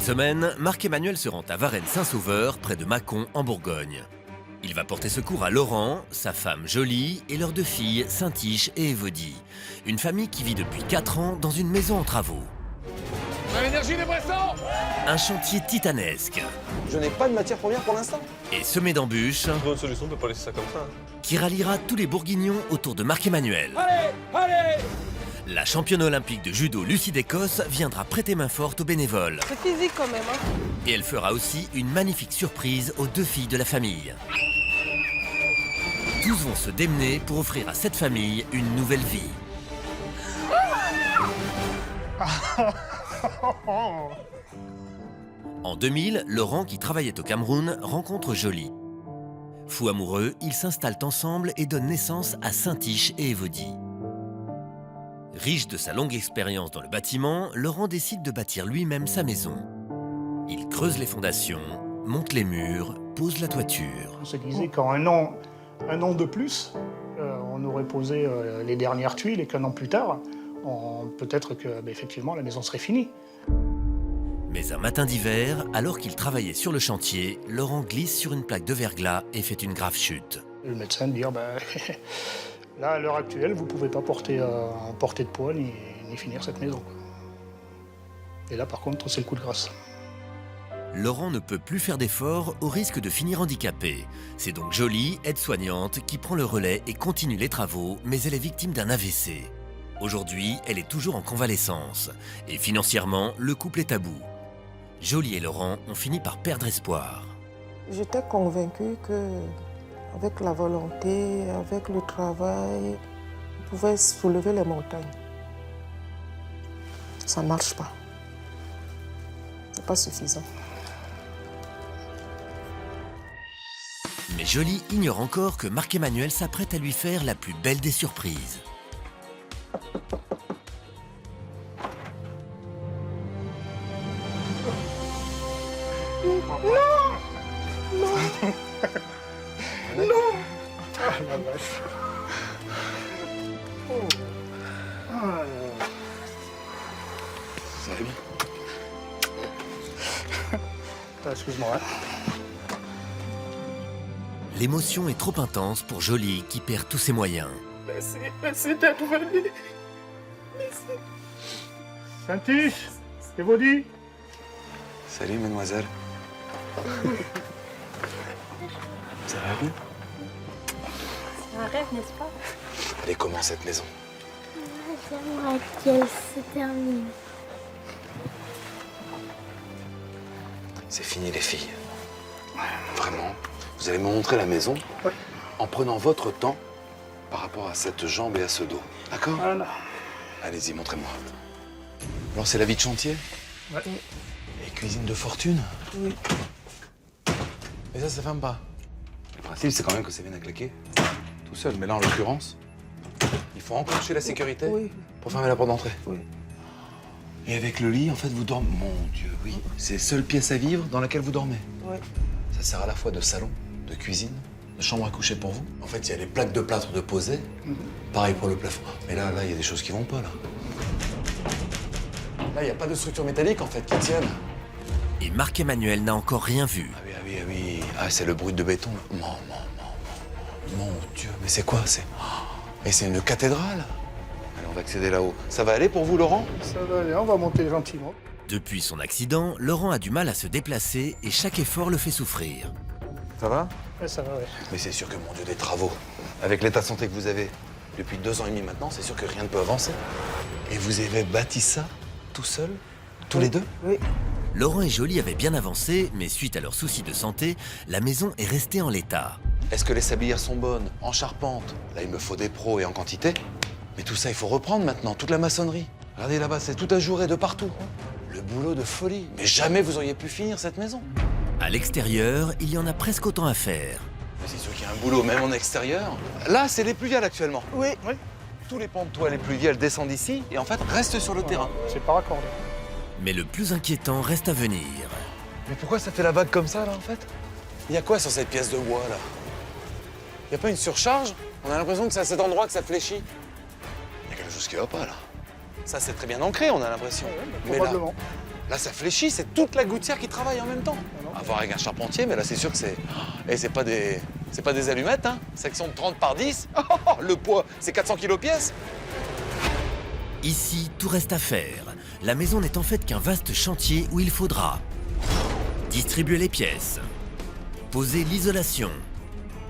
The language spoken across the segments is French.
semaine, Marc-Emmanuel se rend à Varennes-Saint-Sauveur, près de Mâcon, en Bourgogne. Il va porter secours à Laurent, sa femme Jolie et leurs deux filles, Saint-Tiche et Évodie. Une famille qui vit depuis 4 ans dans une maison en travaux. L'énergie des Bressans. Un chantier titanesque. Je n'ai pas de matière première pour l'instant. Et semé d'embûches, Bonne solution, on peut pas laisser ça comme ça. qui ralliera tous les Bourguignons autour de Marc-Emmanuel. Allez, allez. La championne olympique de judo Lucie d'Écosse viendra prêter main forte aux bénévoles. C'est physique quand même, hein. Et elle fera aussi une magnifique surprise aux 2 filles de la famille. Tous vont se démener pour offrir à cette famille une nouvelle vie. En 2000, Laurent, qui travaillait au Cameroun, rencontre Jolie. Fous amoureux, ils s'installent ensemble et donnent naissance à Saint-Tiche et Évodie. Riche de sa longue expérience dans le bâtiment, Laurent décide de bâtir lui-même sa maison. Il creuse les fondations, monte les murs, pose la toiture. On se disait qu'en un an de plus, on aurait posé les dernières tuiles et qu'un an plus tard, peut-être que effectivement la maison serait finie. Mais un matin d'hiver, alors qu'il travaillait sur le chantier, Laurent glisse sur une plaque de verglas et fait une grave chute. Le médecin me dit là à l'heure actuelle, vous ne pouvez pas porter de poids ni finir cette maison. Et là par contre, c'est le coup de grâce. Laurent ne peut plus faire d'efforts au risque de finir handicapé. C'est donc Jolie, aide-soignante, qui prend le relais et continue les travaux, mais elle est victime d'un AVC. Aujourd'hui, elle est toujours en convalescence. Et financièrement, le couple est à bout. Jolie et Laurent ont fini par perdre espoir. J'étais convaincue que, avec la volonté, avec le travail, on pouvait soulever les montagnes. Ça ne marche pas. C'est pas suffisant. Mais Jolie ignore encore que Marc-Emmanuel s'apprête à lui faire la plus belle des surprises. Ça va bien. Excuse-moi. L'émotion est trop intense pour Jolie qui perd tous ses moyens. Merci d'être venu. Saint-Tiche, Évodie. Salut, mademoiselle. Ça va bien? C'est un rêve, n'est-ce pas? Elle est comment, cette maison? J'aimerais qu'elle se termine. C'est fini, les filles. Vraiment, vous allez me montrer la maison en prenant votre temps par rapport à cette jambe et à ce dos. D'accord? Voilà. Allez-y, montrez-moi. Alors, c'est la vie de chantier? Ouais. Et cuisine de fortune? Oui. Mais ça ferme pas. Le principe, c'est quand même que ça vienne à claquer tout seul. Mais là, en l'occurrence, il faut enclencher la sécurité Oui. pour fermer la porte d'entrée. Oui. Et avec le lit, en fait, vous dormez. Mon Dieu, oui. C'est la seule pièce à vivre dans laquelle vous dormez. Oui. Ça sert à la fois de salon, de cuisine, de chambre à coucher pour vous. En fait, il y a les plaques de plâtre de posées. Pareil pour le plafond. Mais là, il y a des choses qui vont pas, là. Là, il n'y a pas de structure métallique, en fait, qui tienne. Et Marc-Emmanuel n'a encore rien vu. Ah oui, ah oui, ah oui. Ah, c'est le bruit de béton, là. Mon Dieu, mais c'est quoi? Et c'est une cathédrale. Allez, on va accéder là-haut. Ça va aller pour vous, Laurent? Ça va aller, on va monter gentiment. Depuis son accident, Laurent a du mal à se déplacer et chaque effort le fait souffrir. Ça va? Ouais, ça va, ouais. Mais c'est sûr que, mon Dieu, des travaux. Avec l'état de santé que vous avez depuis 2 ans et demi maintenant, c'est sûr que rien ne peut avancer. Et vous avez bâti ça tout seul? Tous les deux? Oui. Laurent et Jolie avaient bien avancé, mais suite à leurs soucis de santé, la maison est restée en l'état. Est-ce que les sablières sont bonnes? En charpente? Là, il me faut des pros et en quantité. Mais tout ça, il faut reprendre maintenant, toute la maçonnerie. Regardez là-bas, c'est tout ajouré de partout. Le boulot de folie. Mais jamais vous auriez pu finir cette maison. À l'extérieur, il y en a presque autant à faire. Mais c'est sûr qu'il y a un boulot, même en extérieur. Là, c'est les pluviales actuellement. Oui. Oui. Tous les pans de toile et pluviales descendent ici et en fait restent sur le terrain. C'est pas raccordé. Mais le plus inquiétant reste à venir. Mais pourquoi ça fait la vague comme ça, là, en fait? Il y a quoi sur cette pièce de bois, là? Il n'y a pas une surcharge? On a l'impression que c'est à cet endroit que ça fléchit. Il y a quelque chose qui va pas, là. Ça, c'est très bien ancré, on a l'impression. Ouais, Mais là, probablement. Là, ça fléchit, c'est toute la gouttière qui travaille en même temps. À voir avec un charpentier, mais là, c'est sûr que c'est... Et c'est pas des allumettes, hein. Section de 30 par 10. Le poids, c'est 400 kilos pièce. Ici, tout reste à faire. La maison n'est en fait qu'un vaste chantier où il faudra distribuer les pièces, poser l'isolation,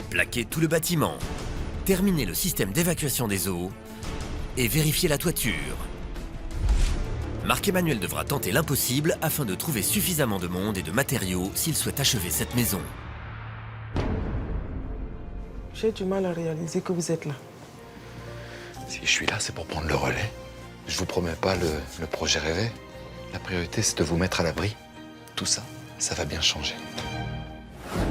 plaquer tout le bâtiment, terminer le système d'évacuation des eaux et vérifier la toiture. Marc-Emmanuel devra tenter l'impossible afin de trouver suffisamment de monde et de matériaux s'il souhaite achever cette maison. J'ai du mal à réaliser que vous êtes là. Si je suis là, c'est pour prendre le relais. Je vous promets pas le projet rêvé. La priorité, c'est de vous mettre à l'abri. Tout ça, ça va bien changer.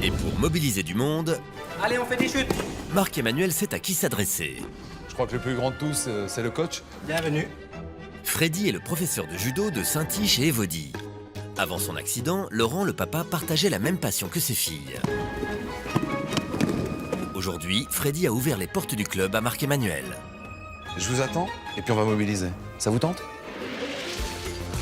Et pour mobiliser du monde, Allez, on fait des chutes. Marc-Emmanuel sait à qui s'adresser. Je crois que le plus grand de tous, c'est le coach. Bienvenue. Freddy est le professeur de judo de Saint-Tiche et Évodie. Avant son accident, Laurent, le papa, partageait la même passion que ses filles. Aujourd'hui, Freddy a ouvert les portes du club à Marc-Emmanuel. Je vous attends, et puis on va mobiliser. Ça vous tente?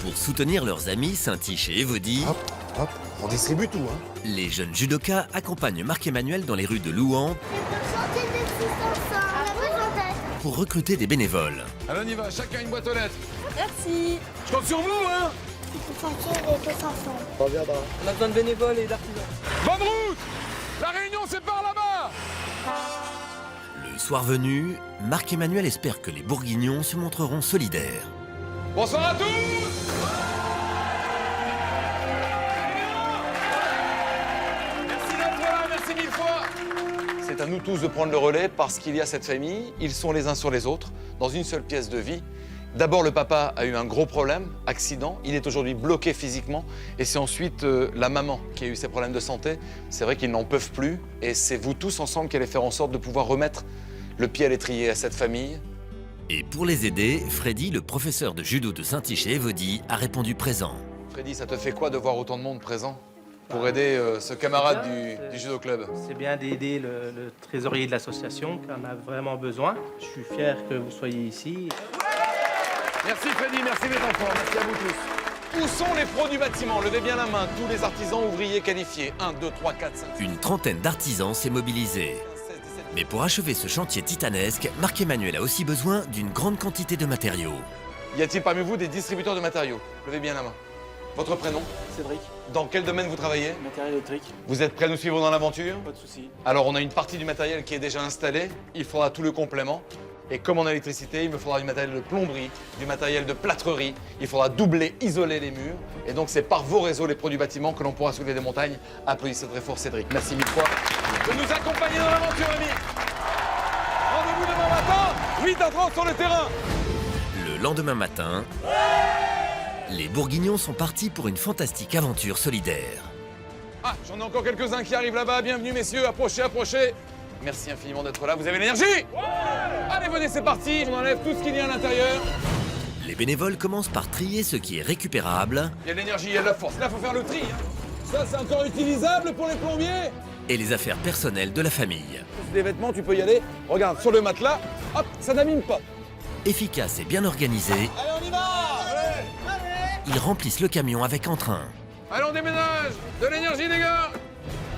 Pour soutenir leurs amis Saint-Tiche et Évodie, Hop, hop, on distribue tout, hein. les jeunes judokas accompagnent Marc-Emmanuel dans les rues de Louhans pour recruter des bénévoles. Allez, on y va, chacun une boîte aux lettres. Merci. Je compte sur vous, hein. Le chantier est tous ensemble. On a besoin de bénévoles et d'artisans. Bonne route. La réunion, c'est par là-bas. Le soir venu, Marc-Emmanuel espère que les Bourguignons se montreront solidaires. Bonsoir à tous. Merci d'être là, merci mille fois. C'est à nous tous de prendre le relais parce qu'il y a cette famille, ils sont les uns sur les autres, dans une seule pièce de vie. D'abord, le papa a eu un gros problème, accident, il est aujourd'hui bloqué physiquement, et c'est ensuite la maman qui a eu ses problèmes de santé. C'est vrai qu'ils n'en peuvent plus, et c'est vous tous ensemble qui allez faire en sorte de pouvoir remettre le pied à l'étrier à cette famille. Et pour les aider, Freddy, le professeur de judo de Saint-Tiche et Évodie, a répondu présent. Freddy, ça te fait quoi de voir autant de monde présent pour aider ce camarade du judo club? C'est bien d'aider le trésorier de l'association qui en a vraiment besoin. Je suis fier que vous soyez ici. Merci Freddy, merci mes enfants, merci à vous tous. Où sont les pros du bâtiment? Levez bien la main, tous les artisans ouvriers qualifiés. 1, 2, 3, 4, 5, 6, Une trentaine d'artisans s'est mobilisée. 16, 17. Mais pour achever ce chantier titanesque, Marc-Emmanuel a aussi besoin d'une grande quantité de matériaux. Y a-t-il parmi vous des distributeurs de matériaux? Levez bien la main. Votre prénom? Cédric, Dans quel domaine vous travaillez? matériel électrique, Vous êtes prêts à nous suivre dans l'aventure? pas de soucis. Alors on a une partie du matériel qui est déjà installée, il faudra tout le complément. Et comme en électricité, il me faudra du matériel de plomberie, du matériel de plâtrerie, il faudra doubler, isoler les murs. Et donc c'est par vos réseaux, les produits bâtiments, que l'on pourra soulever des montagnes. Applaudissez très fort Cédric. Merci mille fois de nous accompagner dans l'aventure, amis. Rendez-vous demain matin, 8h30 sur le terrain. Le lendemain matin, les Bourguignons sont partis pour une fantastique aventure solidaire. Ah, j'en ai encore quelques-uns qui arrivent là-bas. Bienvenue messieurs, approchez, approchez. Merci infiniment d'être là, vous avez l'énergie? Allez, venez, c'est parti. On enlève tout ce qu'il y a à l'intérieur. Les bénévoles commencent par trier ce qui est récupérable Il y a de l'énergie, il y a de la force. Là, faut faire le tri. Hein. Ça, c'est encore utilisable pour les plombiers. et les affaires personnelles de la famille. Les vêtements, tu peux y aller. Regarde, sur le matelas, hop, ça n'abîme pas. Efficace et bien organisé, Allez, on y va. ils remplissent le camion avec entrain. Allez, on déménage. De l'énergie, les gars.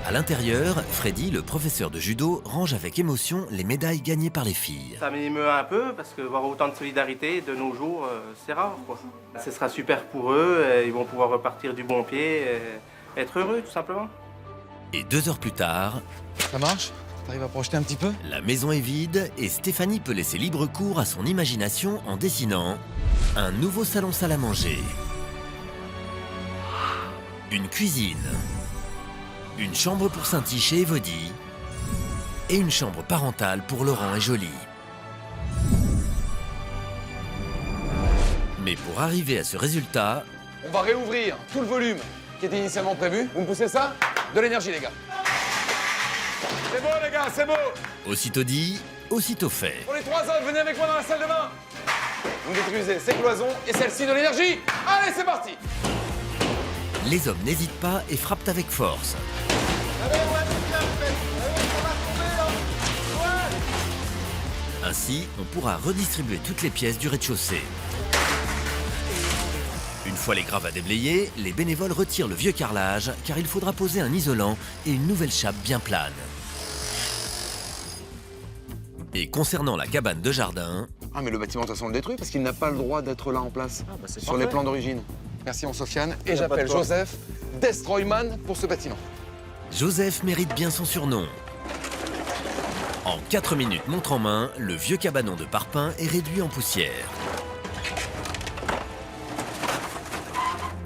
À l'intérieur, Freddy, le professeur de judo, range avec émotion les médailles gagnées par les filles. Ça m'émeut un peu parce que voir autant de solidarité de nos jours, c'est rare, quoi. Ce sera super pour eux, ils vont pouvoir repartir du bon pied, être heureux tout simplement. Et 2 heures plus tard, Ça marche? T'arrives à projeter un petit peu? la maison est vide et Stéphanie peut laisser libre cours à son imagination en dessinant un nouveau salon salle à manger, une cuisine, une chambre pour Saint-Tiche et Évodie et une chambre parentale pour Laurent et Jolie. Mais pour arriver à ce résultat, On va réouvrir tout le volume qui était initialement prévu. Vous me poussez ça? De l'énergie, les gars. C'est beau, les gars, c'est beau. aussitôt dit, aussitôt fait. Pour les 3 autres, venez avec moi dans la salle de bain. Vous détruisez ces cloisons et celle-ci de l'énergie. Allez, c'est parti. Les hommes n'hésitent pas et frappent avec force. Ainsi, on pourra redistribuer toutes les pièces du rez-de-chaussée. Une fois les gravats déblayés, les bénévoles retirent le vieux carrelage car il faudra poser un isolant et une nouvelle chape bien plane. Et concernant la cabane de jardin, Ah, mais le bâtiment, de toute façon, on le détruit parce qu'il n'a pas le droit d'être là en place. Sur les plans d'origine. Merci, mon Sofiane. Et j'appelle Joseph Destroyman pour ce bâtiment. Joseph mérite bien son surnom. En 4 minutes montre en main, le vieux cabanon de Parpin est réduit en poussière.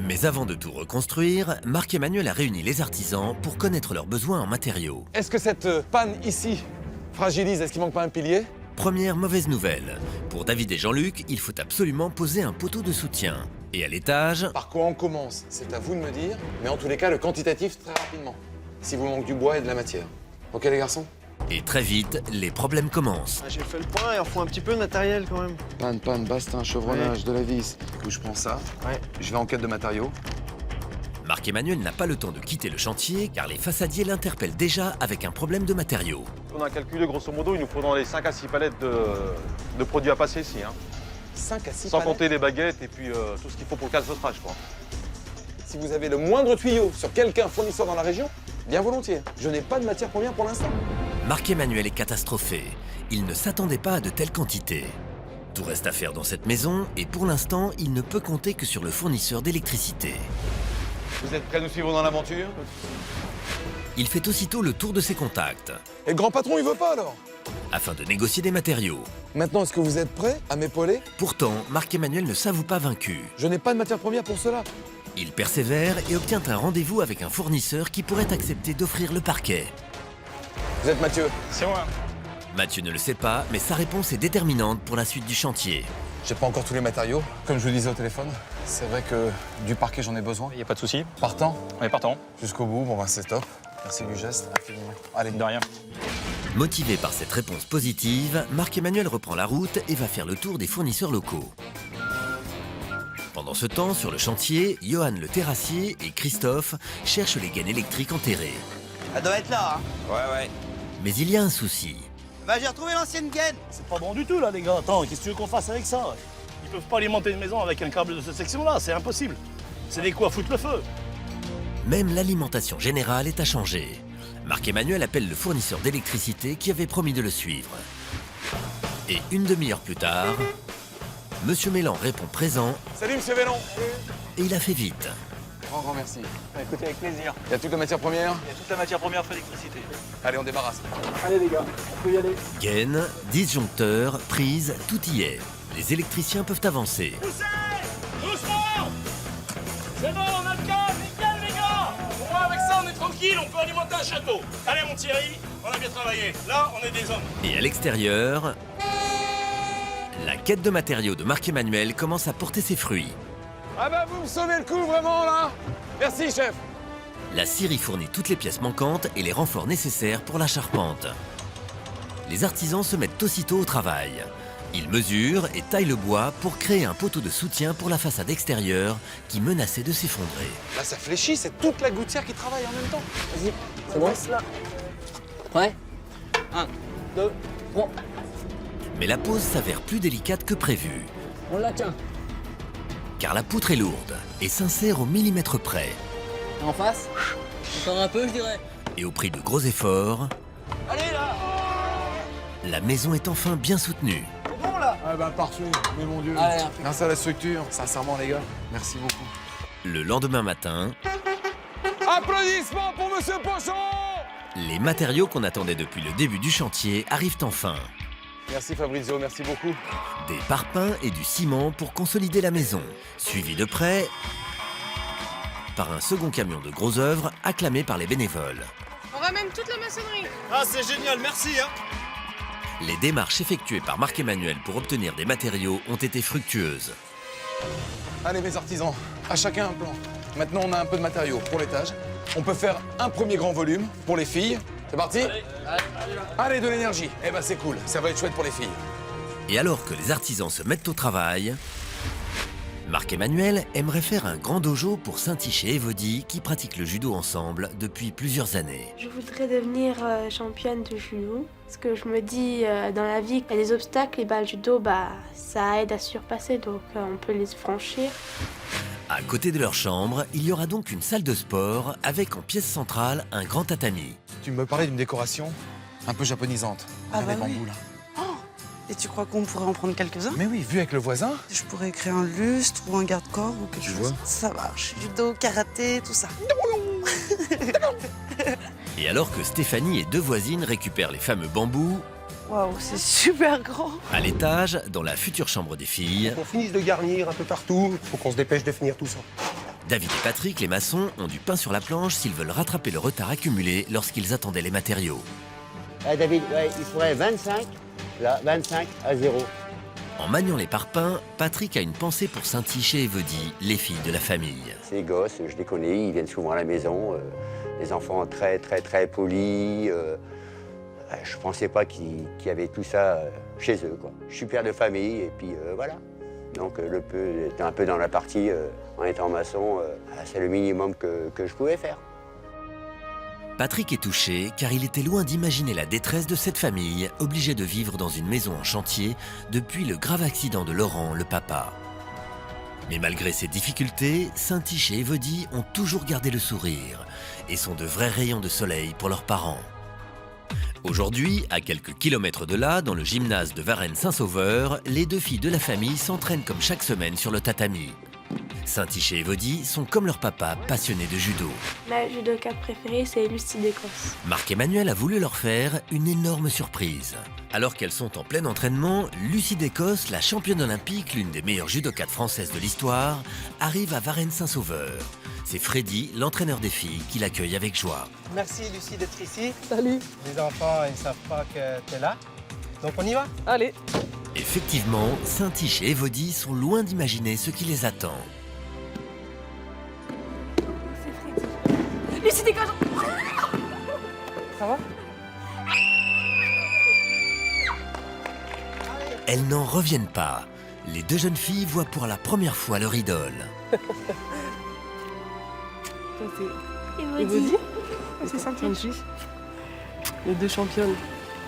Mais avant de tout reconstruire, Marc-Emmanuel a réuni les artisans pour connaître leurs besoins en matériaux. Est-ce que cette panne ici fragilise? Est-ce qu'il manque pas un pilier? Première mauvaise nouvelle. Pour David et Jean-Luc, il faut absolument poser un poteau de soutien. Et à l'étage, Par quoi on commence? C'est à vous de me dire. Mais en tous les cas, le quantitatif très rapidement. Si vous manque du bois et de la matière. Ok, les garçons? et très vite, les problèmes commencent. J'ai fait le point, il en faut un petit peu de matériel quand même. Panne, bastin, chevronnage, de la vis. Où je prends ça. Je vais en quête de matériaux. Marc-Emmanuel n'a pas le temps de quitter le chantier car les façadiers l'interpellent déjà avec un problème de matériaux. On a calculé grosso modo, il nous faut dans les 5 à 6 palettes de produits à passer ici. 5 à 6 Sans palettes. compter les baguettes et puis tout ce qu'il faut pour le calfeutrage, quoi. Si vous avez le moindre tuyau sur quelqu'un fournisseur dans la région, bien volontiers. Je n'ai pas de matière première pour l'instant. Marc-Emmanuel est catastrophé. Il ne s'attendait pas à de telles quantités. Tout reste à faire dans cette maison et pour l'instant, il ne peut compter que sur le fournisseur d'électricité. Vous êtes prêts à nous suivre dans l'aventure? Il fait aussitôt le tour de ses contacts Et le grand patron, il veut pas alors? afin de négocier des matériaux. Maintenant, est-ce que vous êtes prêts à m'épauler? Pourtant, Marc-Emmanuel ne s'avoue pas vaincu. Je n'ai pas de matière première pour cela. Il persévère et obtient un rendez-vous avec un fournisseur qui pourrait accepter d'offrir le parquet. Vous êtes Mathieu? C'est moi. Mathieu ne le sait pas, mais sa réponse est déterminante pour la suite du chantier. J'ai pas encore tous les matériaux, comme je vous disais au téléphone. C'est vrai que du parquet, j'en ai besoin. Il n'y a pas de souci. Partant, On est partant. jusqu'au bout, bon bah c'est top. Merci du geste, infiniment. Allez, De rien. Motivé par cette réponse positive, Marc-Emmanuel reprend la route et va faire le tour des fournisseurs locaux. Pendant ce temps, sur le chantier, Johan le terrassier et Christophe cherchent les gaines électriques enterrées. Elle doit être là, hein. Ouais. Mais il y a un souci. Bah j'ai retrouvé l'ancienne gaine. C'est pas bon du tout là les gars, attends, qu'est-ce que tu veux qu'on fasse avec ça? Ils peuvent pas alimenter une maison avec un câble de cette section-là, c'est impossible. C'est des coups à foutre le feu. Même l'alimentation générale est à changer. Marc-Emmanuel appelle le fournisseur d'électricité qui avait promis de le suivre. Et une demi-heure plus tard, Monsieur Mélan répond présent Salut Monsieur Vélon. et il a fait vite. Grand merci. Écoutez, avec plaisir. Il y a toute la matière première? Il y a toute la matière première pour l'électricité. Allez, on débarrasse. Allez les gars, on peut y aller. Gaines, disjoncteurs, prises, tout y est. Les électriciens peuvent avancer. Doucement! C'est bon, on a le câble, nickel les gars! Au moins avec ça on est tranquille, on peut alimenter un château. Allez mon Thierry, on a bien travaillé. Là, on est des hommes. Et à l'extérieur, la quête de matériaux de Marc-Emmanuel commence à porter ses fruits. Ah bah vous me sauvez le coup vraiment là. Merci chef. La scierie fournit toutes les pièces manquantes et les renforts nécessaires pour la charpente. Les artisans se mettent aussitôt au travail. Ils mesurent et taillent le bois pour créer un poteau de soutien pour la façade extérieure qui menaçait de s'effondrer. Là ça fléchit, c'est toute la gouttière qui travaille en même temps. Vas-y, c'est bon là. Prêt 1, 2, 3. Mais la pose s'avère plus délicate que prévu, On la tient. car la poutre est lourde et s'insère au millimètre près. En face. Encore un peu, je dirais. Et au prix de gros efforts, Allez là. la maison est enfin bien soutenue. C'est bon là. Ah bah parfait, mais mon Dieu. Allez, Grâce à la structure, sincèrement les gars, merci beaucoup. Le lendemain matin, Applaudissements pour Monsieur Pochon. les matériaux qu'on attendait depuis le début du chantier arrivent enfin. Merci Fabrizio, merci beaucoup. Des parpaings et du ciment pour consolider la maison, suivi de près par un second camion de gros œuvres acclamé par les bénévoles. On ramène toute la maçonnerie. Ah c'est génial, merci hein. Les démarches effectuées par Marc-Emmanuel pour obtenir des matériaux ont été fructueuses. Allez mes artisans, à chacun un plan. Maintenant on a un peu de matériaux pour l'étage. On peut faire un premier grand volume pour les filles. C'est parti? Allez, de l'énergie. Eh ben c'est cool, ça va être chouette pour les filles. Et alors que les artisans se mettent au travail, Marc-Emmanuel aimerait faire un grand dojo pour Saint-Tiche et Evody qui pratiquent le judo ensemble depuis plusieurs années. Je voudrais devenir championne de judo. Parce que je me dis, dans la vie, il y a des obstacles et le judo, ça aide à surpasser, donc on peut les franchir. À côté de leur chambre, il y aura donc une salle de sport avec en pièce centrale un grand tatami. Tu me parlais d'une décoration un peu japonisante. Ah bah les oui. bambous, là. Et tu crois qu'on pourrait en prendre quelques-uns? Mais oui, vu avec le voisin. Je pourrais créer un lustre ou un garde-corps ou quelque chose. vois? Ça marche. Judo, karaté, tout ça. Et alors que Stéphanie et deux voisines récupèrent les fameux bambous, Waouh, c'est super grand. à l'étage, dans la future chambre des filles, On finisse de garnir un peu partout. Faut qu'on se dépêche de finir tout ça. David et Patrick, les maçons, ont du pain sur la planche s'ils veulent rattraper le retard accumulé lorsqu'ils attendaient les matériaux. David, il faudrait 25. Là, 25 à 0. En maniant les parpaings, Patrick a une pensée pour Saint-Tiche et Evody, les filles de la famille. Ces gosses, je les connais, ils viennent souvent à la maison. Des enfants très polis. Je pensais pas qu'il y avait tout ça chez eux, quoi. Je suis père de famille et puis voilà. Donc le peu était un peu dans la partie en étant maçon, c'est le minimum que je pouvais faire. Patrick est touché car il était loin d'imaginer la détresse de cette famille, obligée de vivre dans une maison en chantier depuis le grave accident de Laurent, le papa. Mais malgré ces difficultés, Saint-Tiche et Evody ont toujours gardé le sourire et sont de vrais rayons de soleil pour leurs parents. Aujourd'hui, à quelques kilomètres de là, dans le gymnase de Varennes-Saint-Sauveur, les deux filles de la famille s'entraînent comme chaque semaine sur le tatami. Saint-Tiche et Evody sont comme leur papa, passionnés de judo. Ma judoka préférée, c'est Lucie d'Écosse. Marc-Emmanuel a voulu leur faire une énorme surprise. Alors qu'elles sont en plein entraînement, Lucie d'Écosse, la championne olympique, l'une des meilleures judokas françaises de l'histoire, arrive à Varennes-Saint-Sauveur. C'est Freddy, l'entraîneur des filles, qui l'accueille avec joie. Merci Lucie d'être ici. Salut. Les enfants, ils ne savent pas que tu es là. Donc on y va? Allez. Effectivement, Saint-Tiche et Evody sont loin d'imaginer ce qui les attend. Lucie d'Écosse. Ça va? Elles n'en reviennent pas. Les deux jeunes filles voient pour la première fois leur idole. Evody. C'est Saint-Tiche. Les deux championnes.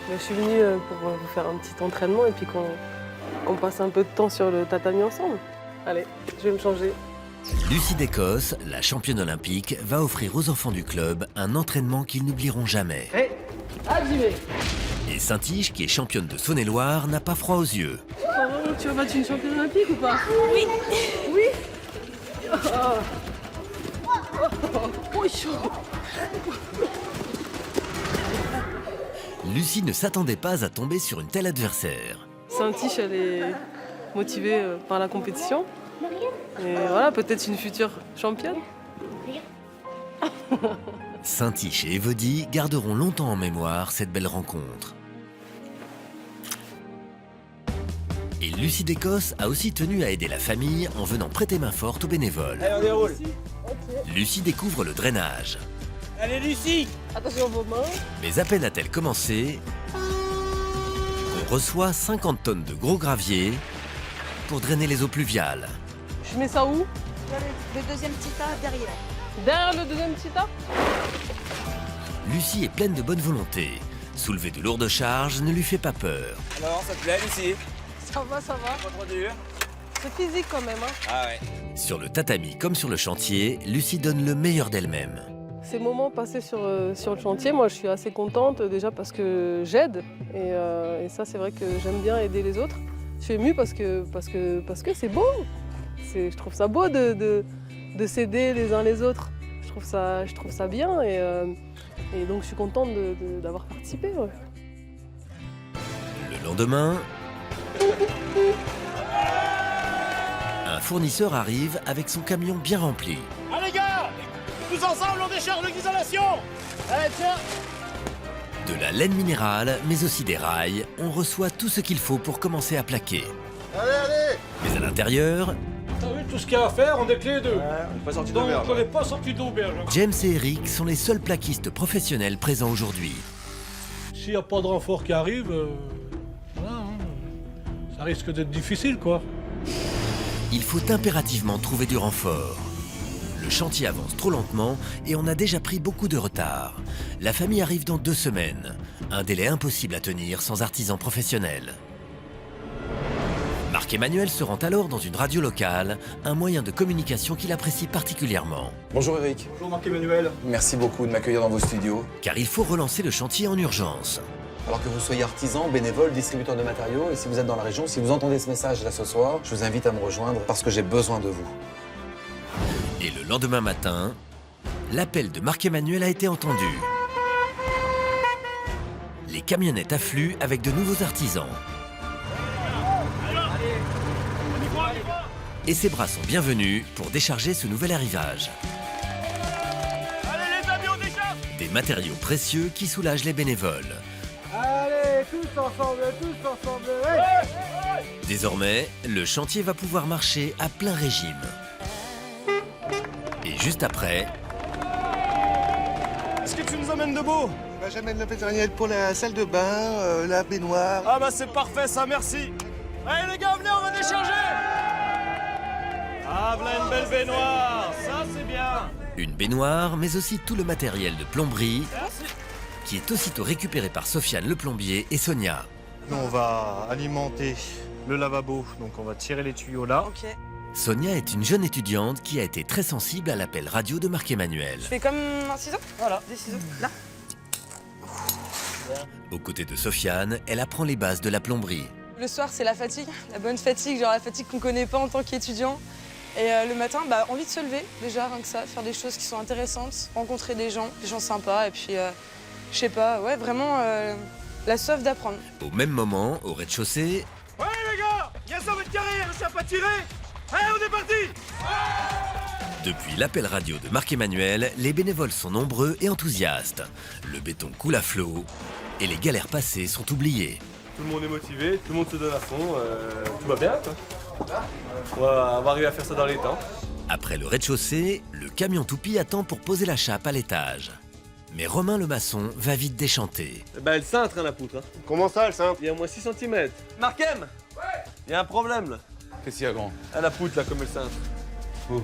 Je suis venue pour vous faire un petit entraînement et puis qu'on passe un peu de temps sur le tatami ensemble. Allez, je vais me changer. Lucie d'Écosse, la championne olympique, va offrir aux enfants du club un entraînement qu'ils n'oublieront jamais. J'y vais. Et Saint-Tiche, qui est championne de Saône-et-Loire, n'a pas froid aux yeux. Tu vas battre une championne olympique ou pas? Oui. Oui. Oh, chaud. Lucie ne s'attendait pas à tomber sur une telle adversaire. Saint-Tiche, elle est motivée par la compétition. Et voilà, peut-être une future championne. Saint-Tiche et Evody garderont longtemps en mémoire cette belle rencontre. Et Lucie d'Écosse a aussi tenu à aider la famille en venant prêter main forte aux bénévoles. Allez, on déroule. Lucie découvre le drainage. Allez, Lucie. Attention vos mains. Mais à peine a-t-elle commencé, on reçoit 50 tonnes de gros gravier pour drainer les eaux pluviales. Je mets ça où? Le deuxième petit tas derrière. Derrière le deuxième petit tas? Lucie est pleine de bonne volonté. Soulever de lourdes charges ne lui fait pas peur. Alors, ça te plaît, Lucie? Ça va, ça va. Pas trop dur? C'est physique quand même, hein. Ah ouais. Sur le tatami comme sur le chantier, Lucie donne le meilleur d'elle-même. Ces moments passés sur le chantier, moi je suis assez contente déjà parce que j'aide et ça c'est vrai que j'aime bien aider les autres. Je suis émue parce que c'est beau. Je trouve ça beau de s'aider les uns les autres. Je trouve ça bien et donc je suis contente d'avoir participé. Ouais. Le lendemain, un fournisseur arrive avec son camion bien rempli. Allez, les gars, tous ensemble, on décharge l'isolation. Allez, tiens. De la laine minérale, mais aussi des rails, on reçoit tout ce qu'il faut pour commencer à plaquer. Allez, allez. Mais à l'intérieur, T'as vu tout ce qu'il y a à faire, on est que les deux. On n'est pas sorti Donc, d'auberge. on n'est pas sorti d'auberge. James et Eric sont les seuls plaquistes professionnels présents aujourd'hui. S'il n'y a pas de renfort qui arrive, voilà, hein, ça risque d'être difficile, quoi. Il faut impérativement trouver du renfort. Le chantier avance trop lentement et on a déjà pris beaucoup de retard. La famille arrive dans 2 semaines. Un délai impossible à tenir sans artisans professionnels. Marc-Emmanuel se rend alors dans une radio locale, un moyen de communication qu'il apprécie particulièrement. Bonjour Eric. Bonjour Marc-Emmanuel. Merci beaucoup de m'accueillir dans vos studios. Car il faut relancer le chantier en urgence. Alors que vous soyez artisan, bénévole, distributeur de matériaux, et si vous êtes dans la région, si vous entendez ce message là ce soir, je vous invite à me rejoindre parce que j'ai besoin de vous. Et le lendemain matin, l'appel de Marc-Emmanuel a été entendu. Les camionnettes affluent avec de nouveaux artisans. Et ses bras sont bienvenus pour décharger ce nouvel arrivage. Allez les amis, on décharge! Des matériaux précieux qui soulagent les bénévoles. Allez, tous ensemble, Désormais, le chantier va pouvoir marcher à plein régime. Et juste après, Est-ce que tu nous emmènes de beau? J'amène le matériel pour la salle de bain, la baignoire. Ah bah c'est parfait ça, merci! Allez les gars, venez, on va décharger! Ah, voilà une belle baignoire, ça c'est bien! une baignoire, mais aussi tout le matériel de plomberie, Merci! qui est aussitôt récupéré par Sofiane le plombier et Sonia. Nous, on va alimenter le lavabo, donc on va tirer les tuyaux là. Ok. Sonia est une jeune étudiante qui a été très sensible à l'appel radio de Marc-Emmanuel. Je fais comme un ciseau? Voilà, des ciseaux. Là. Aux côtés de Sofiane, elle apprend les bases de la plomberie. Le soir, c'est la fatigue, la bonne fatigue, genre la fatigue qu'on connaît pas en tant qu'étudiant. Et le matin, bah, envie de se lever, déjà, rien que ça, faire des choses qui sont intéressantes, rencontrer des gens sympas, et puis, je sais pas, ouais, vraiment la soif d'apprendre. Au même moment, au rez-de-chaussée, Ouais les gars, il y a 100 mètres carrés, un chape à tirer! Allez, on est parti! depuis l'appel radio de Marc-Emmanuel, les bénévoles sont nombreux et enthousiastes. Le béton coule à flot et les galères passées sont oubliées. Tout le monde est motivé, tout le monde se donne à fond, tout va bien quoi. On va arriver à faire ça dans les temps. Après le rez-de-chaussée, le camion toupie attend pour poser la chape à l'étage. Mais Romain le maçon va vite déchanter. Bah elle cintre hein, la poutre. Hein. Comment ça, elle cintre? Il y a au moins 6 cm. Markem. Ouais. Il y a un problème là. Qu'est-ce qu'il y a, grand? Ah la poutre là comme elle cintre. Où?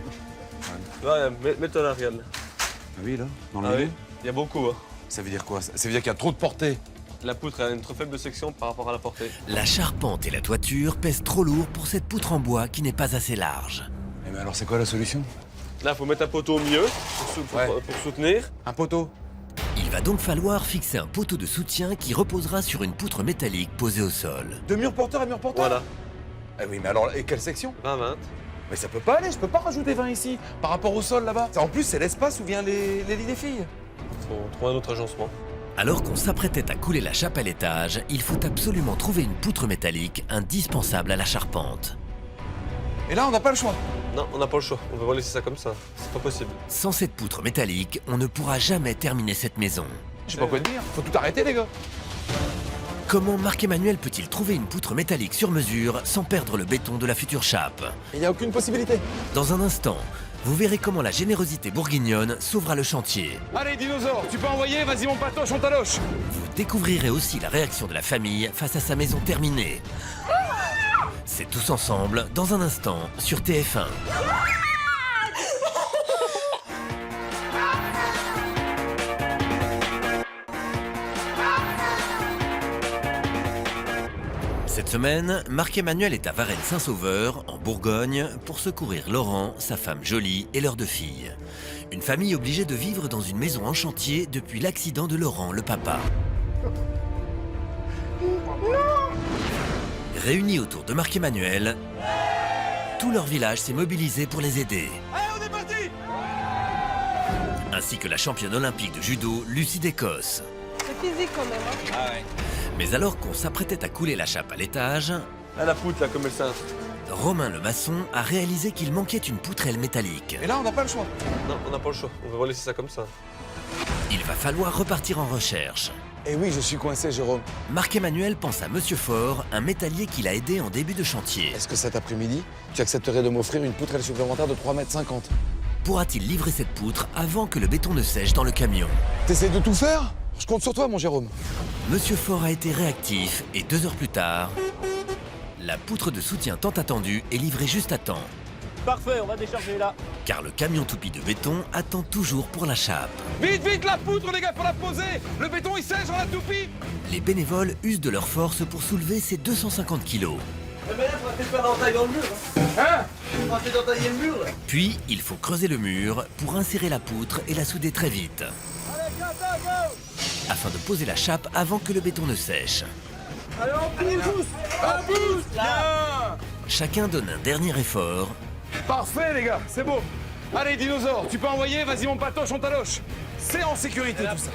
Ouais, mets-toi là, regarde. Ah oui, là, dans le Ah milieu. oui, il y a beaucoup. Hein. Ça veut dire quoi? Ça veut dire qu'il y a trop de portée. La poutre a une trop faible section par rapport à la portée. La charpente et la toiture pèsent trop lourd pour cette poutre en bois qui n'est pas assez large. Eh ben alors, c'est quoi la solution? Là, faut mettre un poteau au milieu pour soutenir. Un poteau? Il va donc falloir fixer un poteau de soutien qui reposera sur une poutre métallique posée au sol. De mur porteur à mur porteur? Voilà. Ah oui, mais alors, et quelle section? 20-20. Mais ça peut pas aller, je peux pas rajouter 20 ici, par rapport au sol là-bas. En plus, c'est l'espace où viennent les lits des filles. Faut trouver un autre agencement. Alors qu'on s'apprêtait à couler la chape à l'étage, il faut absolument trouver une poutre métallique indispensable à la charpente. Et là, on n'a pas le choix. Non, on n'a pas le choix. On va pas laisser ça comme ça. C'est pas possible. Sans cette poutre métallique, on ne pourra jamais terminer cette maison. Je sais pas quoi te dire, faut tout arrêter les gars. Comment Marc-Emmanuel peut-il trouver une poutre métallique sur mesure sans perdre le béton de la future chape? Il n'y a aucune possibilité. Dans un instant, vous verrez comment la générosité bourguignonne sauvera le chantier. Allez, dinosaure, tu peux envoyer, vas-y mon patoche, on taloche. Vous découvrirez aussi la réaction de la famille face à sa maison terminée. C'est tous ensemble, dans un instant, sur TF1. Cette semaine, Marc-Emmanuel est à Varennes-Saint-Sauveur, en Bourgogne, pour secourir Laurent, sa femme Jolie et leurs 2 filles. Une famille obligée de vivre dans une maison en chantier depuis l'accident de Laurent, le papa. Réunis autour de Marc-Emmanuel, tout leur village s'est mobilisé pour les aider. Allez, on est parti! Ainsi que la championne olympique de judo, Lucie d'Écosse. C'est physique quand même. Hein. Ah ouais. Mais alors qu'on s'apprêtait à couler la chape à l'étage, Ah la poutre là comme elle cintre. Romain le maçon a réalisé qu'il manquait une poutrelle métallique. Et là, on n'a pas le choix. Non, on n'a pas le choix. On va pas laisser ça comme ça. Il va falloir repartir en recherche. Eh oui, je suis coincé, Jérôme. Marc-Emmanuel pense à Monsieur Faure, un métallier qu'il a aidé en début de chantier. Est-ce que cet après-midi, tu accepterais de m'offrir une poutrelle supplémentaire de 3,50 m? Pourra-t-il livrer cette poutre avant que le béton ne sèche dans le camion? T'essayes de tout faire? Je compte sur toi, mon Jérôme. Monsieur Faure a été réactif et 2 heures plus tard, la poutre de soutien tant attendue est livrée juste à temps. Parfait, on va décharger là. Car le camion toupie de béton attend toujours pour la chape. Vite, vite, la poutre les gars, faut la poser. Le béton il sèche, on la toupie. Les bénévoles usent de leur force pour soulever ces 250 kilos. Mais là, faudra peut-être faire l'entaille dans le mur. Hein? Faudra peut-être entailler le mur, là. Puis, il faut creuser le mur pour insérer la poutre et la souder très vite, afin de poser la chape avant que le béton ne sèche. Allez, on pousse. On pousse. Bien. Chacun donne un dernier effort. Parfait, les gars, c'est beau. Allez, dinosaure, tu peux envoyer, vas-y mon patoche, on taloche. C'est en sécurité tout ça.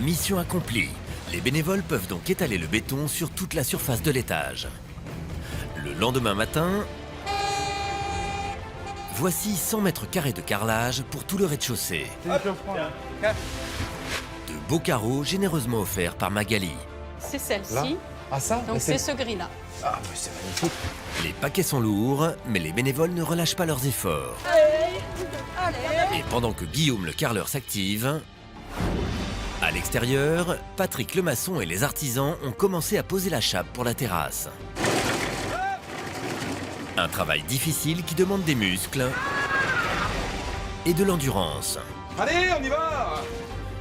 Mission accomplie. Les bénévoles peuvent donc étaler le béton sur toute la surface de l'étage. Le lendemain matin, voici 100 mètres carrés de carrelage pour tout le rez-de-chaussée. De beaux carreaux généreusement offerts par Magali. C'est celle-ci. Ah ça? Donc c'est ce gris-là. Ah, mais c'est magnifique. Les paquets sont lourds, mais les bénévoles ne relâchent pas leurs efforts. Et pendant que Guillaume le carreleur s'active, à l'extérieur, Patrick le maçon et les artisans ont commencé à poser la chape pour la terrasse. Un travail difficile qui demande des muscles et de l'endurance. Allez, on y va.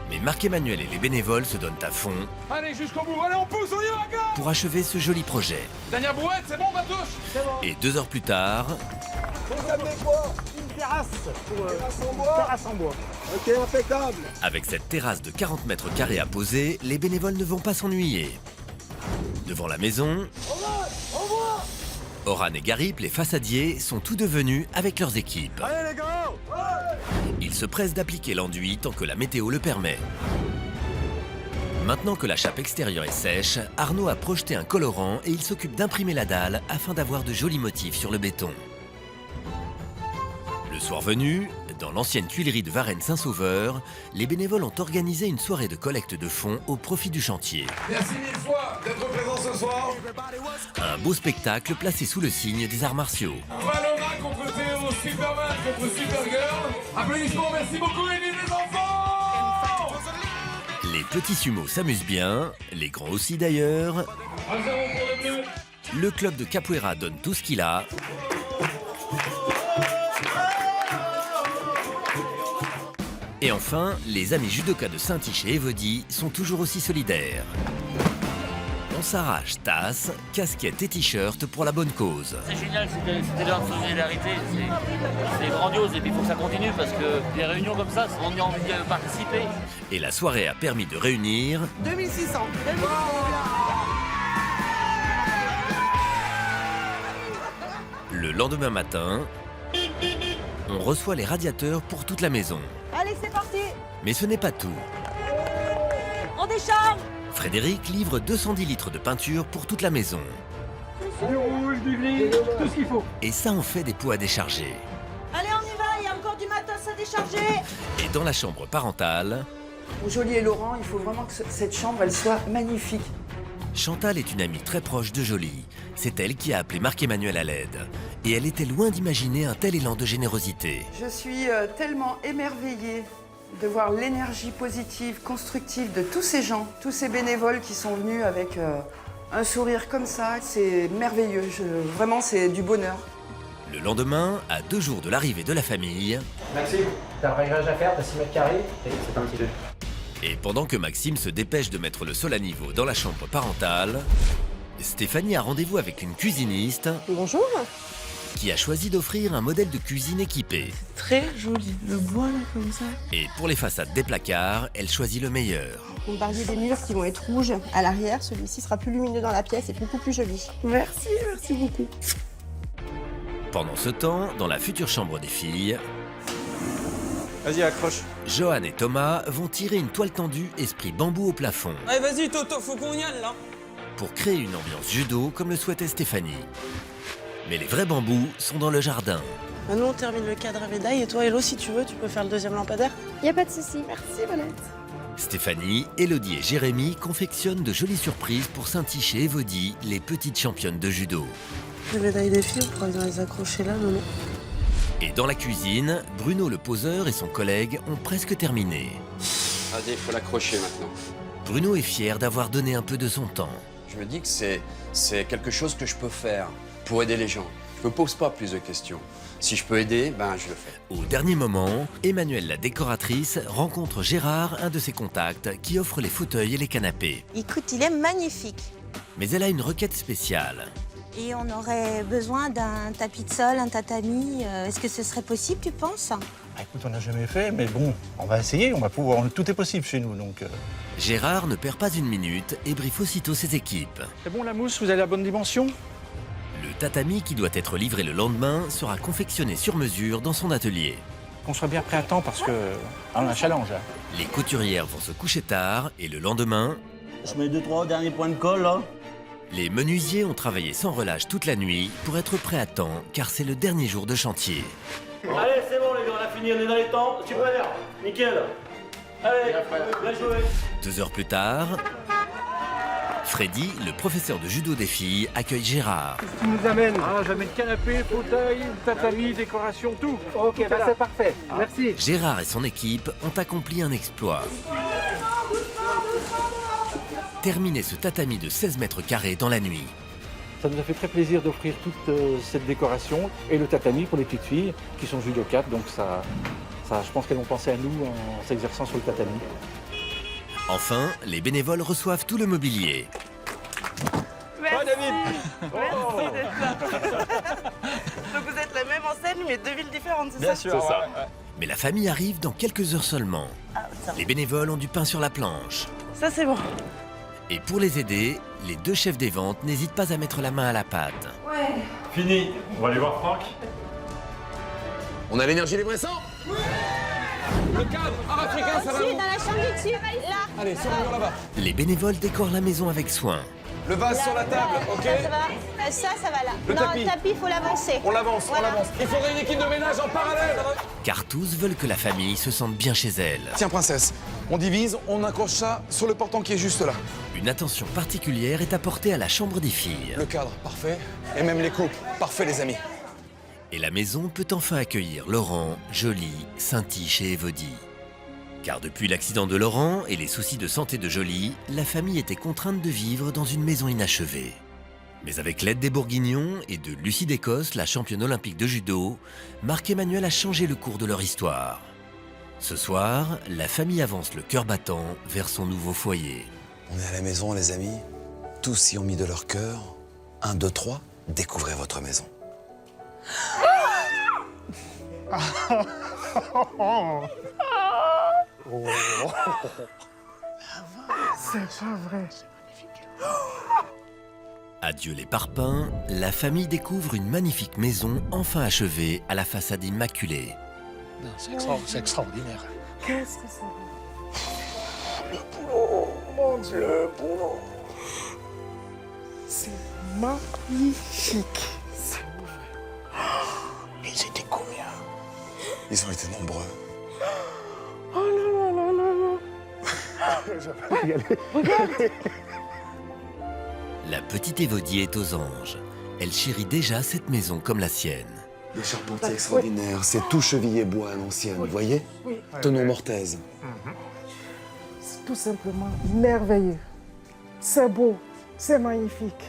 Mais Marc-Emmanuel et les bénévoles se donnent à fond Allez, jusqu'au bout, allez, on pousse, on y va, gars. pour achever ce joli projet. Dernière brouette, c'est bon, patoche? C'est bon. Et 2 heures plus tard, Vous amenez quoi? Une terrasse. Terrasse en bois. Ok, impeccable. avec cette terrasse de 40 mètres carrés à poser, les bénévoles ne vont pas s'ennuyer. Devant la maison, Oran et Garip, les façadiers, sont tout devenus avec leurs équipes. Allez, les gars. Ils se pressent d'appliquer l'enduit tant que la météo le permet. Maintenant que la chape extérieure est sèche, Arnaud a projeté un colorant et il s'occupe d'imprimer la dalle afin d'avoir de jolis motifs sur le béton. Le soir venu, dans l'ancienne tuilerie de Varennes-Saint-Sauveur, les bénévoles ont organisé une soirée de collecte de fonds au profit du chantier. Merci mille fois d'être présent ce soir. Un beau spectacle placé sous le signe des arts martiaux. Valona contre Théo, Superman contre Supergirl. Applaudissements, merci beaucoup et vive les enfants. Les petits sumos s'amusent bien, les grands aussi d'ailleurs. 1-0 pour les bleus. Le club de capoeira donne tout ce qu'il a. Et enfin, les amis judokas de Saint-Tiche et Evody sont toujours aussi solidaires. On s'arrache tasses, casquettes et t-shirts pour la bonne cause. C'est génial, c'était leur solidarité, c'est grandiose et puis il faut que ça continue parce que des réunions comme ça, on a envie de participer. Et la soirée a permis de réunir 2600. le lendemain matin. On reçoit les radiateurs pour toute la maison. Allez, c'est parti. Mais ce n'est pas tout. On décharge. Frédéric livre 210 litres de peinture pour toute la maison. Du rouge, du gris, tout ce qu'il faut. Et ça en fait des pots à décharger. Allez, on y va, il y a encore du matos à décharger. Et dans la chambre parentale, Pour Jolie et Laurent, il faut vraiment que cette chambre, elle soit magnifique. Chantal est une amie très proche de Jolie. C'est elle qui a appelé Marc-Emmanuel à l'aide. Et elle était loin d'imaginer un tel élan de générosité. Je suis tellement émerveillée de voir l'énergie positive, constructive de tous ces gens, tous ces bénévoles qui sont venus avec un sourire comme ça. C'est merveilleux, vraiment c'est du bonheur. Le lendemain, à 2 jours de l'arrivée de la famille... Maxime, t'as un réglage à faire, t'as 6 mètres carrés, c'est un petit peu. Et pendant que Maxime se dépêche de mettre le sol à niveau dans la chambre parentale, Stéphanie a rendez-vous avec une cuisiniste... Bonjour. ...qui a choisi d'offrir un modèle de cuisine équipé. Très joli, le bois là comme ça. Et pour les façades des placards, elle choisit le meilleur. Vous me parliez des murs qui vont être rouges à l'arrière, celui-ci sera plus lumineux dans la pièce et beaucoup plus joli. Merci, merci beaucoup. Pendant ce temps, dans la future chambre des filles... Vas-y, accroche. Johan et Thomas vont tirer une toile tendue esprit bambou au plafond Allez, vas-y, Toto, faut qu'on y aille, là. pour créer une ambiance judo comme le souhaitait Stéphanie. Mais les vrais bambous sont dans le jardin. Nous, on termine le cadre à médaille et toi, Hello, si tu veux, tu peux faire le deuxième lampadaire. Y a pas de souci, merci Valette. Stéphanie, Élodie et Jérémy confectionnent de jolies surprises pour Saint-Tiche et Evody, les petites championnes de judo. Les médailles des filles, on pourra bien les accrocher là, non? Et dans la cuisine, Bruno le poseur et son collègue ont presque terminé. Vas-y, il faut l'accrocher maintenant. Bruno est fier d'avoir donné un peu de son temps. Je me dis que c'est quelque chose que je peux faire pour aider les gens. Je me pose pas plus de questions. Si je peux aider, ben je le fais. Au dernier moment, Emmanuelle, la décoratrice, rencontre Gérard, un de ses contacts, qui offre les fauteuils et les canapés. Écoute, il est magnifique. Mais elle a une requête spéciale. Et on aurait besoin d'un tapis de sol, un tatami. Est-ce que ce serait possible, tu penses? Écoute, on n'a jamais fait, mais bon, on va essayer, on va pouvoir. Tout est possible chez nous, donc. Gérard ne perd pas une minute et briefe aussitôt ses équipes. C'est bon la mousse, vous avez la bonne dimension? Le tatami qui doit être livré le lendemain sera confectionné sur mesure dans son atelier. Qu'on soit bien prêt à temps parce que on a un challenge. Là. Les couturières vont se coucher tard et le lendemain... Je mets 2-3 derniers points de colle, là. Les menuisiers ont travaillé sans relâche toute la nuit pour être prêts à temps, car c'est le dernier jour de chantier. Allez, c'est bon les gars, on a fini, on est dans les temps. Tu peux aller, nickel. Allez, bien joué. 2 heures plus tard, Freddy, le professeur de judo des filles, accueille Gérard. Tu nous amènes? J'amène canapé, fauteuil, tatami, décoration, tout. Ok, bah c'est parfait. Merci. Gérard et son équipe ont accompli un exploit. Terminer ce tatami de 16 mètres carrés dans la nuit. Ça nous a fait très plaisir d'offrir toute cette décoration et le tatami pour les petites filles qui sont judokates, donc ça, je pense qu'elles ont pensé à nous en s'exerçant sur le tatami. Enfin, les bénévoles reçoivent tout le mobilier. Merci. David. Merci d'être là. Donc vous êtes la même enseigne, mais 2 villes différentes, c'est ça? Bien sûr, c'est ça. Mais la famille arrive dans quelques heures seulement. Les bénévoles ont du pain sur la planche. Ça, c'est bon. Et pour les aider, les 2 chefs des ventes n'hésitent pas à mettre la main à la pâte. Ouais. Fini. On va aller voir Franck. On a l'énergie des Bressans? Le cadre, art africain, ça va? Dans la chambre du dessus, là. Allez, sur le mur là-bas. Les bénévoles décorent la maison avec soin. Le vase sur la table, ok? Ça va. Ça va là. Le tapis. Le tapis, il faut l'avancer. On l'avance, Voilà. on l'avance. Il faudrait une équipe de ménage en parallèle. Car tous veulent que la famille se sente bien chez elle. Tiens, princesse, on divise, on accroche ça sur le portant qui est juste là. Une attention particulière est apportée à la chambre des filles. Le cadre, parfait. Et même les coupes, parfait les amis. Et la maison peut enfin accueillir Laurent, Jolie, Saint-Tiche et Évodie. Car depuis l'accident de Laurent et les soucis de santé de Jolie, la famille était contrainte de vivre dans une maison inachevée. Mais avec l'aide des Bourguignons et de Lucie d'Écosse, la championne olympique de judo, Marc-Emmanuel a changé le cours de leur histoire. Ce soir, la famille avance le cœur battant vers son nouveau foyer. On est à la maison, les amis. Tous y ont mis de leur cœur. 1, 2, 3, découvrez votre maison. C'est pas vrai. Adieu les parpaings, la famille découvre une magnifique maison enfin achevée à la façade immaculée. C'est extraordinaire. Qu'est-ce que c'est? Le boulot, mon Dieu, le boulot. C'est magnifique. Ils étaient combien? Ils ont été nombreux. Oh là là là là là. Je vais pas y aller. Regarde. La petite Évodie est aux anges. Elle chérit déjà cette maison comme la sienne. Les charpentiers extraordinaires, c'est tout chevillé bois à l'ancienne, vous voyez? Oui. Tenon mortaise. C'est tout simplement merveilleux. C'est beau, c'est magnifique.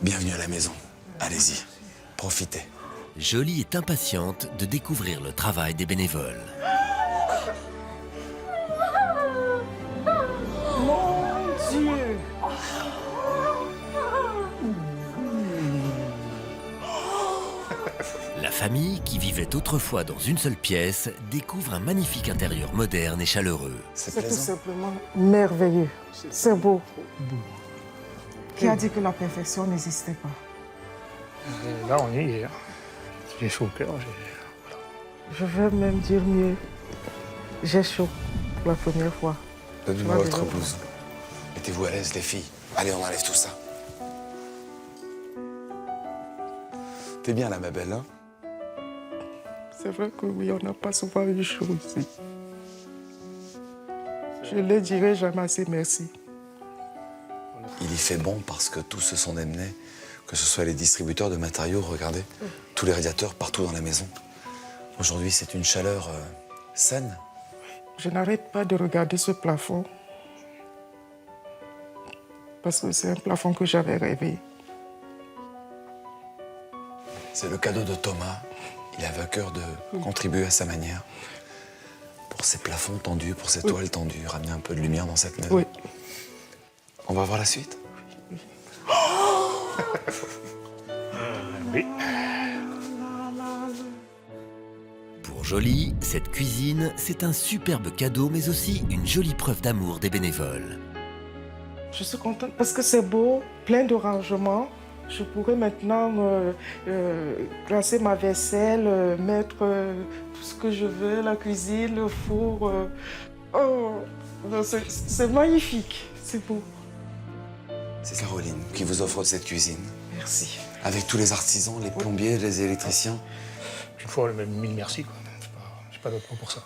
Bienvenue à la maison. Allez-y, profitez. Jolie est impatiente de découvrir le travail des bénévoles. Mon Dieu! La famille, qui vivait autrefois dans une seule pièce, découvre un magnifique intérieur moderne et chaleureux. C'est tout simplement merveilleux. C'est beau. Qui a dit que la perfection n'existait pas? Et là, on y est. J'ai chaud au cœur. Je vais même dire mieux. J'ai chaud pour la première fois. Donnez-moi votre blouse. Mettez-vous à l'aise, les filles. Allez, on enlève tout ça. T'es bien là, ma belle, hein? C'est vrai que oui, on n'a pas souvent eu chaud ici. Je ne le dirai jamais assez merci. Il y fait bon parce que tous se sont démenés, que ce soit les distributeurs de matériaux, regardez, tous les radiateurs partout dans la maison. Aujourd'hui, c'est une chaleur saine. Je n'arrête pas de regarder ce plafond parce que c'est un plafond que j'avais rêvé. C'est le cadeau de Thomas. Il avait à cœur de contribuer à sa manière pour ces plafonds tendus, pour ces toiles tendues, ramener un peu de lumière dans cette maison. Oui. On va voir la suite? Oui. Pour Jolie, cette cuisine, c'est un superbe cadeau, mais aussi une jolie preuve d'amour des bénévoles. Je suis contente parce que c'est beau, plein de rangements. Je pourrais maintenant classer ma vaisselle, mettre tout ce que je veux, la cuisine, le four. Oh, c'est magnifique, c'est beau. C'est Caroline qui vous offre cette cuisine. Merci. Avec tous les artisans, les plombiers, les électriciens. Une fois, même mille merci, quoi. J'ai pas d'autre mot pour ça.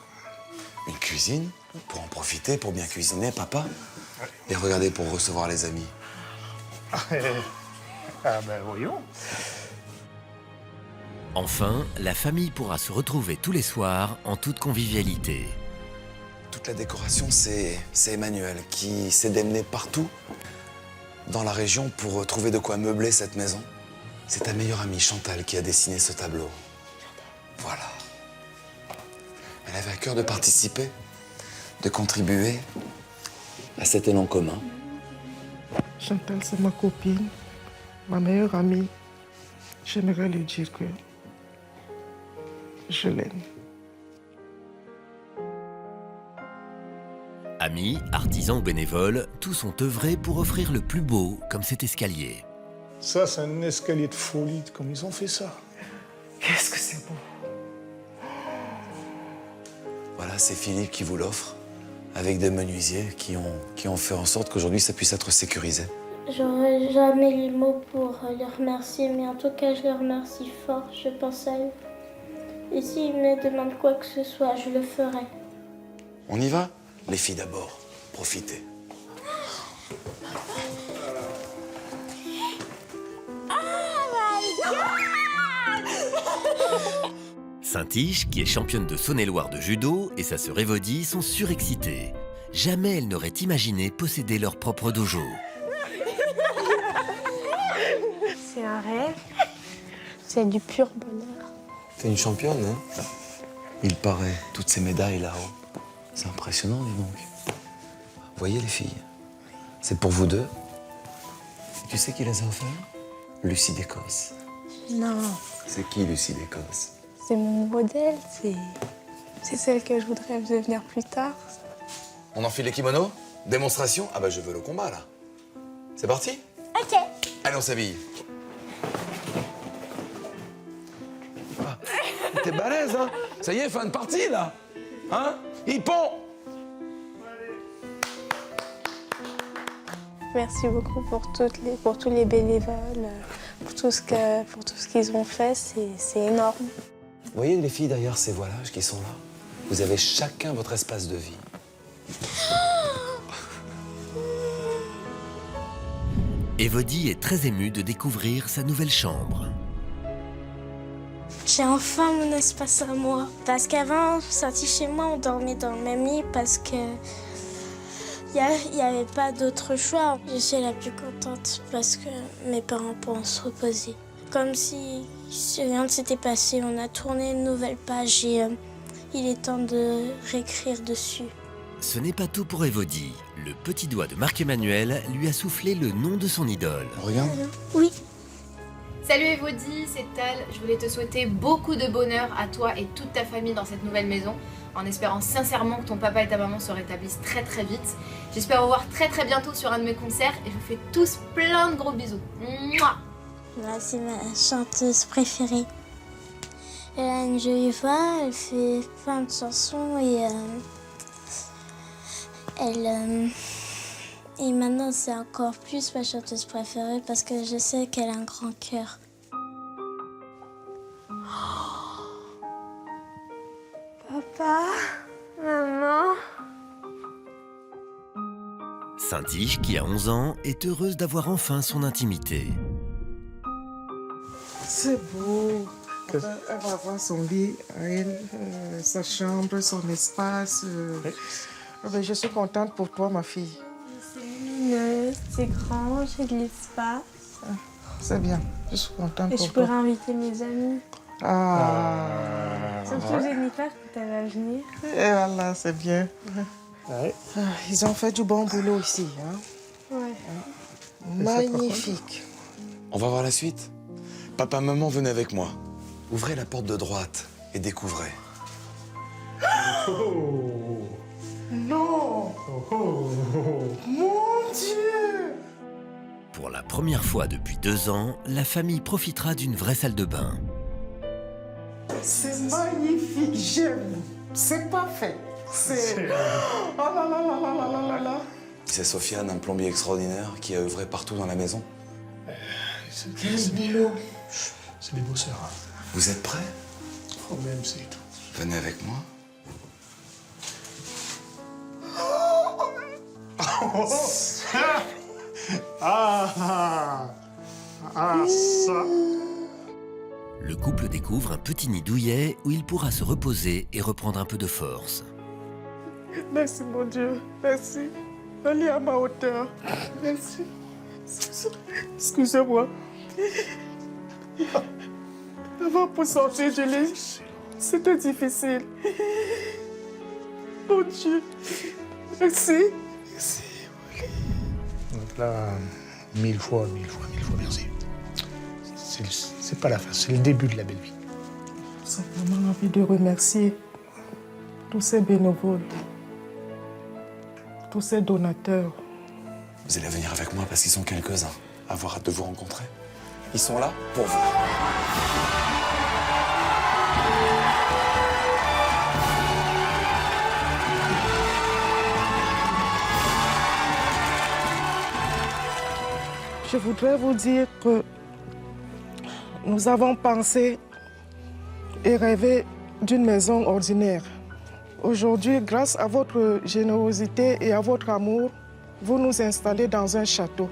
Une cuisine pour en profiter, pour bien cuisiner, papa. Et regardez, pour recevoir les amis. Ah ben voyons. Enfin, la famille pourra se retrouver tous les soirs en toute convivialité. Toute la décoration, c'est Emmanuel qui s'est démené partout dans la région pour trouver de quoi meubler cette maison. C'est ta meilleure amie Chantal qui a dessiné ce tableau. Voilà. Elle avait à cœur de participer, de contribuer à cet élan commun. Chantal, c'est ma copine, ma meilleure amie. J'aimerais lui dire que je l'aime. Amis, artisans ou bénévoles, tous ont œuvré pour offrir le plus beau, comme cet escalier. Ça, c'est un escalier de folie, comme ils ont fait ça. Qu'est-ce que c'est beau. Voilà, c'est Philippe qui vous l'offre, avec des menuisiers qui ont fait en sorte qu'aujourd'hui ça puisse être sécurisé. J'aurais jamais les mots pour les remercier, mais en tout cas, je les remercie fort. Je pense à eux. Et s'ils me demandent quoi que ce soit, je le ferai. On y va? Les filles d'abord, profitez. Saint-Tiche, qui est championne de Saône-et-Loire de judo, et sa sœur Évodie sont surexcitées. Jamais elles n'auraient imaginé posséder leur propre dojo. C'est un rêve. C'est du pur bonheur. T'es une championne, hein? Il paraît, toutes ces médailles là-haut. C'est impressionnant, dis donc. Vous voyez les filles, c'est pour vous deux. Tu sais qui les a offerts? Lucie d'Écosse. Non, C'est qui Lucie d'Écosse? c'est mon modèle, c'est celle que je voudrais devenir plus tard. On enfile les kimonos? Démonstration? Ah bah je veux le combat là. C'est parti? Ok. Allez, on s'habille. Ah, t'es balèze, hein? Ça y est, fin de partie là. Hein? Hippon! Merci beaucoup pour tous les bénévoles, pour tout ce qu'ils ont fait, c'est énorme. Vous voyez les filles derrière ces voilages qui sont là? Vous avez chacun votre espace de vie. Évodie est très émue de découvrir sa nouvelle chambre. J'ai enfin mon espace à moi. Parce qu'avant, sorti chez moi, on dormait dans le même lit parce que il n'y avait pas d'autre choix. Je suis la plus contente parce que mes parents pourront se reposer. Comme si rien ne s'était passé, on a tourné une nouvelle page et il est temps de réécrire dessus. Ce n'est pas tout pour Évodie. Le petit doigt de Marc-Emmanuel lui a soufflé le nom de son idole. Regarde. Oui. Salut Évodie, c'est Tal. Je voulais te souhaiter beaucoup de bonheur à toi et toute ta famille dans cette nouvelle maison, en espérant sincèrement que ton papa et ta maman se rétablissent très très vite. J'espère vous voir très très bientôt sur un de mes concerts et je vous fais tous plein de gros bisous. Mouah. Là, c'est ma chanteuse préférée. Elle a une jolie voix, elle fait plein de chansons et et maintenant c'est encore plus ma chanteuse préférée parce que je sais qu'elle a un grand cœur. Papa, maman. Saint-Tiche, qui a 11 ans, est heureuse d'avoir enfin son intimité. C'est beau. Elle va avoir son lit à elle, sa chambre, son espace. Ben, je suis contente pour toi, ma fille. C'est lumineux, c'est grand, j'ai de l'espace. C'est bien, je suis contente Et pour je toi. pourrais inviter mes amis. Surtout Jennifer quand elle va venir. Et voilà, c'est bien. Ouais. Ils ont fait du bon boulot ici. Hein? Ouais. Magnifique. On va voir la suite. Papa, maman, venez avec moi. Ouvrez la porte de droite et découvrez. Non. Mon Dieu. Pour la première fois depuis 2 ans, la famille profitera d'une vraie salle de bain. C'est magnifique, j'aime. C'est parfait. C'est... Oh là là là là là là là. C'est Sofiane, un plombier extraordinaire qui a œuvré partout dans la maison. C'est des bosseurs. Hein. Vous êtes prêts? Oh, même c'est tout. Venez avec moi. Ça. Le couple découvre un petit nid douillet où il pourra se reposer et reprendre un peu de force. Merci mon Dieu, merci. Allez à ma hauteur. Merci. Excusez-moi. Avant pour sortir de l'île, c'était difficile. Mon Dieu. Merci. Merci. Donc là, mille fois merci. C'est pas la fin, c'est le début de la belle vie. J'ai simplement envie de remercier tous ces bénévoles, tous ces donateurs. Vous allez venir avec moi parce qu'ils sont quelques-uns. Avoir hâte de vous rencontrer. Ils sont là pour vous. Je voudrais vous dire que nous avons pensé et rêvé d'une maison ordinaire. Aujourd'hui, grâce à votre générosité et à votre amour, vous nous installez dans un château.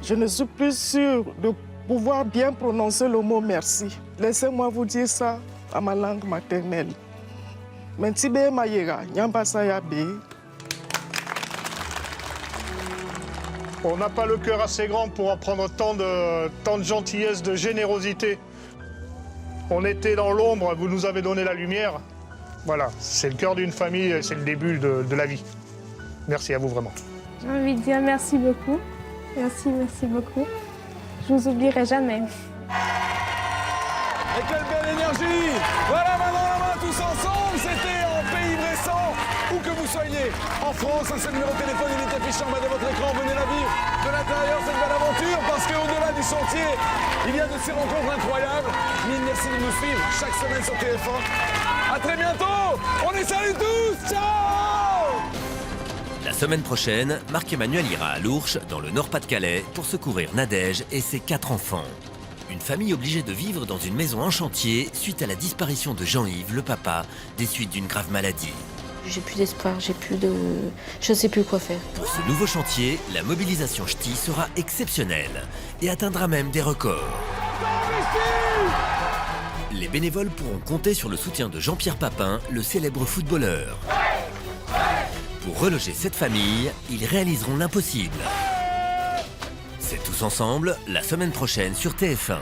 Je ne suis plus sûre de pouvoir bien prononcer le mot merci. Laissez-moi vous dire ça à ma langue maternelle. Mentibe mayera, nyambasaya be. On n'a pas le cœur assez grand pour en prendre tant de gentillesse, de générosité. On était dans l'ombre, vous nous avez donné la lumière. Voilà, c'est le cœur d'une famille, c'est le début de la vie. Merci à vous vraiment. J'ai envie de dire merci beaucoup. Merci beaucoup. Je vous oublierai jamais. Et quelle belle énergie! Voilà, maintenant la main tous ensemble, c'était en Pays Bressant, où que vous soyez. En France, un seul numéro de téléphone, il est affiché en bas de votre écran, venez la vivre de l'intérieur cette belle aventure, parce qu'au-delà du chantier, il y a de ces rencontres incroyables. Mille merci de nous suivre chaque semaine sur TF1. À très bientôt! On les salue tous! Ciao! La semaine prochaine, Marc-Emmanuel ira à Lourches, dans le Nord-Pas-de-Calais, pour secourir Nadège et ses 4 enfants. Une famille obligée de vivre dans une maison en chantier suite à la disparition de Jean-Yves, le papa, des suites d'une grave maladie. J'ai plus d'espoir, je sais plus quoi faire. Pour ce nouveau chantier, la mobilisation ch'ti sera exceptionnelle et atteindra même des records. Les bénévoles pourront compter sur le soutien de Jean-Pierre Papin, le célèbre footballeur. Pour reloger cette famille, ils réaliseront l'impossible. C'est tous ensemble, la semaine prochaine sur TF1.